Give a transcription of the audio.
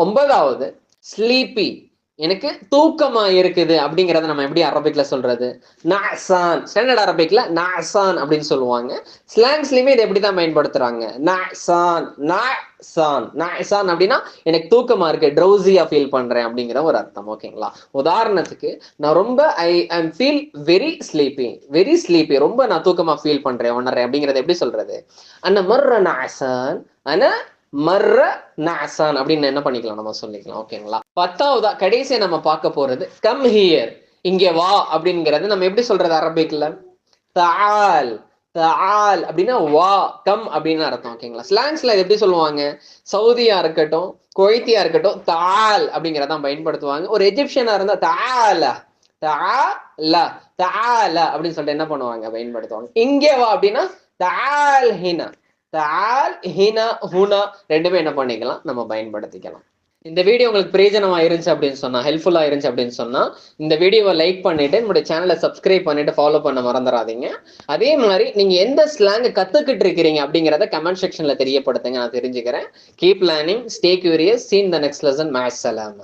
9வது ஸ்லீப்பி, எனக்கு தூக்கமா இருக்குது அப்படிங்கறத நம்ம எப்படி அரபிக்ல சொல்றது? நஅசான். ஸ்டாண்டர்ட் அரபிக்ல நஅசான் அப்படின்னு சொல்லுவாங்க. ஸ்லாங்ஸ்லயுமே இதை எப்படிதான் பயன்படுத்துறாங்க? நஅசான், நஅசான், நஅசான் அப்படின்னா எனக்கு தூக்கமா இருக்கு, ட்ரௌசியா ஃபீல் பண்றேன் அப்படிங்கிற ஒரு அர்த்தம். ஓகேங்களா? உதாரணத்துக்கு நான் ரொம்ப I feel very sleepy, very sleepy, ரொம்ப நான் தூக்கமா ஃபீல் பண்றேன், உணர்றேன் அப்படிங்கறத எப்படி சொல்றது? அன மர்ர நஅசான், அன மர்ர நஅசான் அப்படின்னு என்ன பண்ணிக்கலாம், நம்ம சொல்லிக்கலாம். ஓகேங்களா? 10வதா கடைசியா நம்ம பார்க்க போறது கம் ஹியர், இங்கே வா அப்படிங்கிறது நம்ம எப்படி சொல்றது அரபிக்ல? தஆல், தஆல் அப்படின்னா வா, கம் அப்படின்னு அர்த்தம். ஓகேங்களா? ஸ்லாங்ஸ்ல எப்படி சொல்லுவாங்க? சவுதியா இருக்கட்டும், குவைத்தியா இருக்கட்டும், தஆல் அப்படிங்கிறதான் பயன்படுத்துவாங்க. ஒரு எஜிப்சியனா இருந்தா தஆல, தஆல, தஆல அப்படின்னு சொல்லிட்டு என்ன பண்ணுவாங்க, பயன்படுத்துவாங்க. இங்கே வா அப்படின்னா தஆல் ஹினா, தஆல் ஹினா, ஹுனா ரெண்டுமே என்ன பண்ணிக்கலாம், நம்ம பயன்படுத்திக்கலாம். இந்த வீடியோ உங்களுக்கு பிரயோஜனமா இருந்துச்சு அப்படின்னு சொன்னா, ஹெல்ப்ஃபுல்லா இருந்துச்சு அப்படின்னு சொன்னா, இந்த வீடியோவை லைக் பண்ணிட்டு நம்மளுடைய சேனலை சப்ஸ்கிரைப் பண்ணிட்டு ஃபாலோ பண்ண மறந்துடாதீங்க. அதே மாதிரி நீங்க எந்த ஸ்லாங் கத்துக்கிட்டு இருக்கிறீங்க அப்படிங்கிறத கமெண்ட் செக்ஷன்ல தெரியப்படுத்துங்க, நான் தெரிஞ்சுக்கிறேன். Keep learning, stay curious, see in the next lesson. மஅஸ்ஸலாம்.